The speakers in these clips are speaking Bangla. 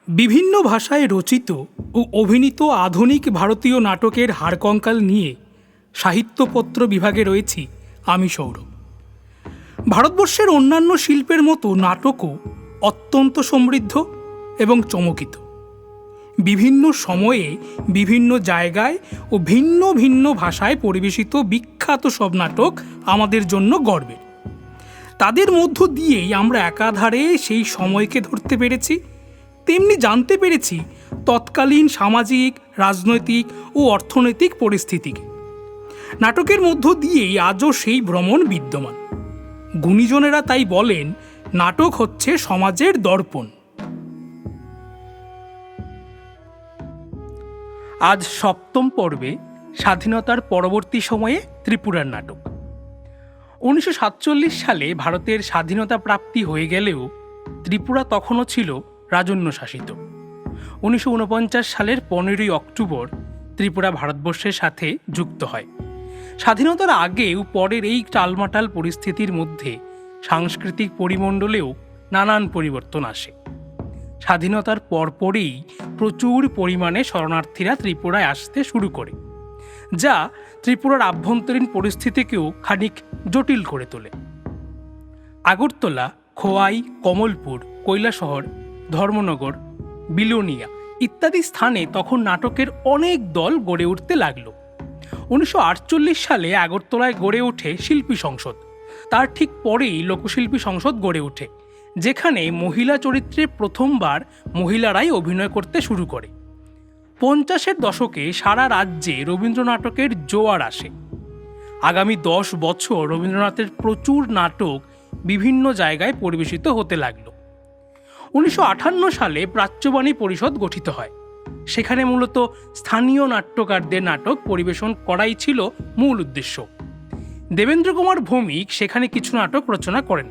বিভিন্ন ভাষায় রচিত ও অভিনীত আধুনিক ভারতীয় নাটকের হাড়কঙ্কাল নিয়ে সাহিত্যপত্র বিভাগে রয়েছি আমি সৌরভ। ভারতবর্ষের অন্যান্য শিল্পের মতো নাটকও অত্যন্ত সমৃদ্ধ এবং চমকিত। বিভিন্ন সময়ে বিভিন্ন জায়গায় ও ভিন্ন ভিন্ন ভাষায় পরিবেশিত বিখ্যাত সব নাটক আমাদের জন্য গর্বের। তাদের মধ্য দিয়েই আমরা একাধারে সেই সময়কে ধরতে পেরেছি, তেমনি জানতে পেরেছি তৎকালীন সামাজিক, রাজনৈতিক ও অর্থনৈতিক পরিস্থিতিকে। নাটকের মধ্য দিয়েই আজও সেই ভ্রমণ বিদ্যমান। গুণীজনেরা তাই বলেন, নাটক হচ্ছে সমাজের দর্পণ। আজ সপ্তম পর্বে স্বাধীনতার পরবর্তী সময়ে ত্রিপুরার নাটক। 1947 সালে ভারতের স্বাধীনতা প্রাপ্তি হয়ে গেলেও ত্রিপুরা তখনও ছিল রাজন্য শাসিত। 1949 সালের 15ই অক্টোবর ত্রিপুরা ভারতবর্ষের সাথে যুক্ত হয়। স্বাধীনতার আগে ও পরের এই টালমাটাল পরিস্থিতির মধ্যে সাংস্কৃতিক পরিমণ্ডলেও নানান পরিবর্তন আসে। স্বাধীনতার পরপরই প্রচুর পরিমাণে শরণার্থীরা ত্রিপুরায় আসতে শুরু করে, যা ত্রিপুরার আভ্যন্তরীণ পরিস্থিতিকেও খানিক জটিল করে তোলে। আগরতলা, খোয়াই, কমলপুর, কৈলাসহর, ধর্মনগর, বিলোনিয়া ইত্যাদি স্থানে তখন নাটকের অনেক দল গড়ে উঠতে লাগলো। 1948 সালে আগরতলায় গড়ে ওঠে শিল্পী সংসদ। তার ঠিক পরেই লোকশিল্পী সংসদ গড়ে ওঠে, যেখানে মহিলা চরিত্রে প্রথমবার মহিলারাই অভিনয় করতে শুরু করে। 50-এর দশকে সারা রাজ্যে রবীন্দ্র নাটকের জোয়ার আসে। আগামী 10 বছর রবীন্দ্রনাথের প্রচুর নাটক বিভিন্ন জায়গায় পরিবেশিত হতে লাগলো। 1958 সালে প্রাচ্যবাণী পরিষদ গঠিত হয়। সেখানে মূলত স্থানীয় নাট্যকারদের নাটক পরিবেশন করাই ছিল মূল উদ্দেশ্য। দেবেন্দ্র কুমার ভৌমিক সেখানে কিছু নাটক রচনা করেন।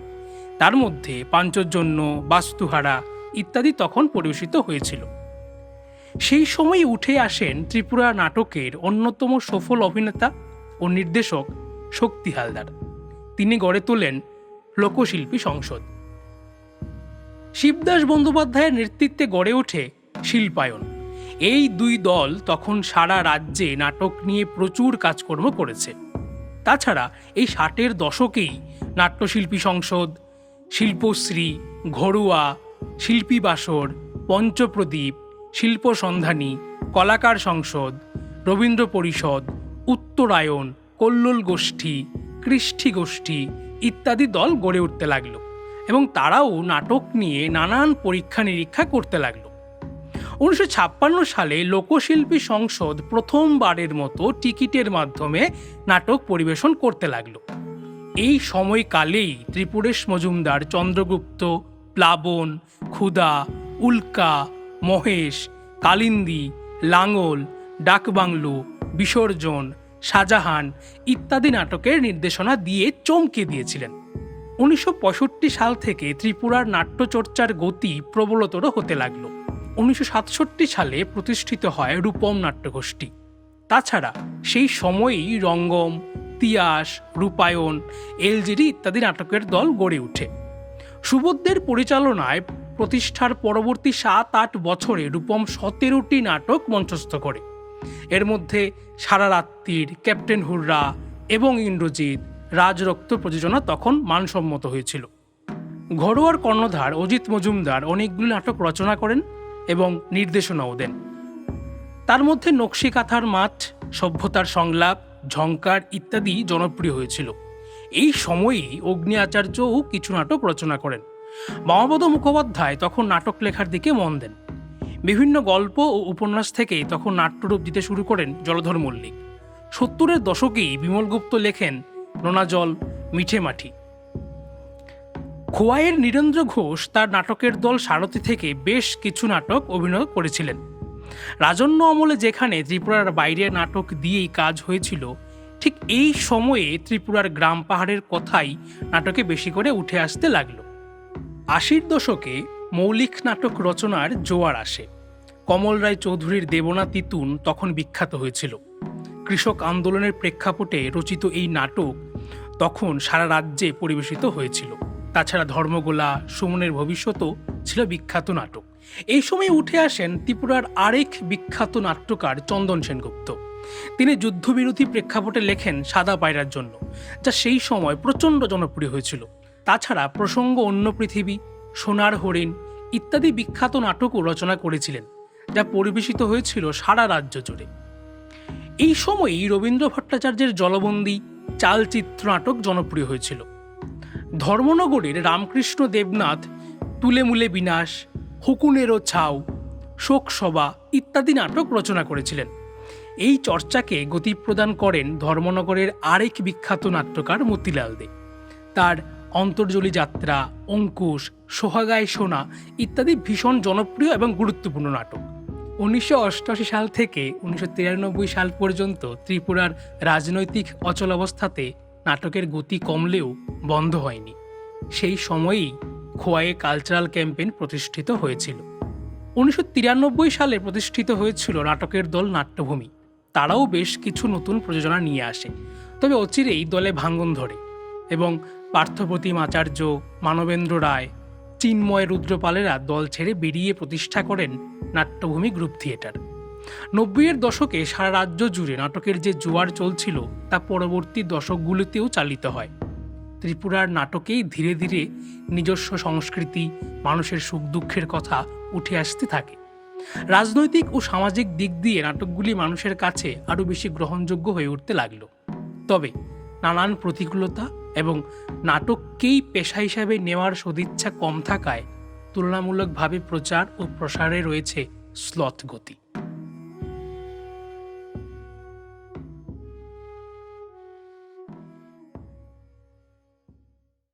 তার মধ্যে পাঞ্চজন্য, বাস্তুহারা ইত্যাদি তখন পরিবেশিত হয়েছিল। সেই সময় উঠে আসেন ত্রিপুরা নাটকের অন্যতম সফল অভিনেতা ও নির্দেশক শক্তি হালদার। তিনি গড়ে তোলেন লোকশিল্পী সংসদ। শিবদাস বন্দ্যোপাধ্যায়ের নেতৃত্বে গড়ে ওঠে শিল্পায়ন। এই দুই দল তখন সারা রাজ্যে নাটক নিয়ে প্রচুর কাজকর্ম করেছে। তাছাড়া এই 60-এর দশকেই নাট্যশিল্পী সংসদ, শিল্পশ্রী, ঘরুয়া, শিল্পী বাসর, পঞ্চপ্রদীপ, শিল্প সন্ধানী, কলাকার সংসদ, রবীন্দ্র পরিষদ, উত্তরায়ণ, কল্লোল গোষ্ঠী, কৃষ্টি গোষ্ঠী ইত্যাদি দল গড়ে উঠতে লাগলো এবং তারাও নাটক নিয়ে নানান পরীক্ষা নিরীক্ষা করতে লাগলো। 1956 সালে লোকশিল্পী সংসদ প্রথমবারের মতো টিকিটের মাধ্যমে নাটক পরিবেশন করতে লাগলো। এই সময়কালেই ত্রিপুরেশ মজুমদার চন্দ্রগুপ্ত, প্লাবন, ক্ষুধা, উল্কা, মহেশ, কালিন্দী, লাঙল, ডাকবাংলো, বিসর্জন, শাহজাহান ইত্যাদি নাটকের নির্দেশনা দিয়ে চমকে দিয়েছিলেন। 1965 সাল থেকে ত্রিপুরার নাট্যচর্চার গতি প্রবলতর হতে লাগলো। 1967 সালে প্রতিষ্ঠিত হয় রূপম নাট্যগোষ্ঠী। তাছাড়া সেই সময়েই রঙ্গম, তিয়াস, রূপায়ণ, এলজিডি ইত্যাদি নাটকের দল গড়ে ওঠে। সুবোধদের পরিচালনায় প্রতিষ্ঠার পরবর্তী 7-8 বছরে রূপম 17টি নাটক মঞ্চস্থ করে। এর মধ্যে সারা রাত্রির, ক্যাপ্টেন হুররা এবং ইন্দ্রজিৎ, রাজরক্ত প্রযোজনা তখন মানসম্মত হয়েছিল। ঘরোয়ার কর্ণধার অজিত মজুমদার অনেকগুলি নাটক রচনা করেন এবং নির্দেশনাও দেন। তার মধ্যে নকশি কাঁথার মাঠ, সভ্যতার সংলাপ, ঝংকার ইত্যাদি জনপ্রিয় হয়েছিল। এই সময়েই অগ্নি আচার্যও কিছু নাটক রচনা করেন। বামাপদ মুখোপাধ্যায় তখন নাটক লেখার দিকে মন দেন। বিভিন্ন গল্প ও উপন্যাস থেকে তখন নাট্যরূপ দিতে শুরু করেন জলধর মল্লিক। 70-এর দশকেই বিমল গুপ্ত লেখেন নোনা জল, মিঠে মাটি। খোয়াইয়ের নীরেন্দ্র ঘোষ তার নাটকের দল সারথী থেকে বেশ কিছু নাটক অভিনয় করেছিলেন। রাজন্য আমলে যেখানে ত্রিপুরার বাইরে নাটক দিয়েই কাজ হয়েছিল, ঠিক এই সময়ে ত্রিপুরার গ্রাম পাহাড়ের কথাই নাটকে বেশি করে উঠে আসতে লাগলো। 80-র দশকে মৌলিক নাটক রচনার জোয়ার আসে। কমল রায় চৌধুরীর দেবনা তিতুন তখন বিখ্যাত হয়েছিল। কৃষক আন্দোলনের প্রেক্ষাপটে রচিত এই নাটক তখন সারা রাজ্যে পরিবেশিত হয়েছিল। তাছাড়া ধর্মগোলা, সুমনের ভবিষ্যতও ছিল বিখ্যাত নাটক। এই সময় উঠে আসেন ত্রিপুরার আরেক বিখ্যাত নাট্যকার চন্দন সেনগুপ্ত। তিনি যুদ্ধবিরোধী প্রেক্ষাপটে লেখেন সাদা পায়রার জন্য, যা সেই সময় প্রচণ্ড জনপ্রিয় হয়েছিল। তাছাড়া প্রসঙ্গ অন্য পৃথিবী, সোনার হরিণ ইত্যাদি বিখ্যাত নাটকও রচনা করেছিলেন, যা পরিবেশিত হয়েছিল সারা রাজ্য জুড়ে। এই সময়ই রবীন্দ্র ভট্টাচার্যের জলবন্দী চালচিত্র নাটক জনপ্রিয় হয়েছিল। ধর্মনগরের রামকৃষ্ণ দেবনাথ তুলেমুলে বিনাশ, হুকুনেরও ছাউ, শোকসভা ইত্যাদি নাটক রচনা করেছিলেন। এই চর্চাকে গতি প্রদান করেন ধর্মনগরের আরেক বিখ্যাত নাট্যকার মতিলাল দে। তার অন্তর্জলি যাত্রা, অঙ্কুশ, সোহাগায় সোনা ইত্যাদি ভীষণ জনপ্রিয় এবং গুরুত্বপূর্ণ নাটক। 1988 সাল থেকে 1993 সাল পর্যন্ত ত্রিপুরার রাজনৈতিক অচলাবস্থাতে নাটকের গতি কমলেও বন্ধ হয়নি। সেই সময়েই খোয়াইয়ে কালচারাল ক্যাম্পেইন প্রতিষ্ঠিত হয়েছিল। 1993 সালে প্রতিষ্ঠিত হয়েছিল নাটকের দল নাট্যভূমি। তারাও বেশ কিছু নতুন প্রযোজনা নিয়ে আসে, তবে অচিরেই দলে ভাঙন ধরে এবং পার্থপ্রতিম আচার্য, মানবেন্দ্র রায়, চিন্ময় রুদ্রপালেরা দল ছেড়ে বেরিয়ে প্রতিষ্ঠা করেন নাট্যভূমি গ্রুপ থিয়েটার। 90-এর দশকে সারা রাজ্য জুড়ে নাটকের যে জোয়ার চলছিল তা পরবর্তী দশকগুলিতেও চালিত হয়। ত্রিপুরার নাটকেই ধীরে ধীরে নিজস্ব সংস্কৃতি, মানুষের সুখ দুঃখের কথা উঠে আসতে থাকে। রাজনৈতিক ও সামাজিক দিক দিয়ে নাটকগুলি মানুষের কাছে আরও বেশি গ্রহণযোগ্য হয়ে উঠতে লাগলো। তবে নানান প্রতিকূলতা এবং নাটককেই পেশা হিসাবে নেওয়ার সদিচ্ছা কম থাকায় তুলনামূলকভাবে প্রচার ও প্রসারে রয়েছে শ্লথ গতি।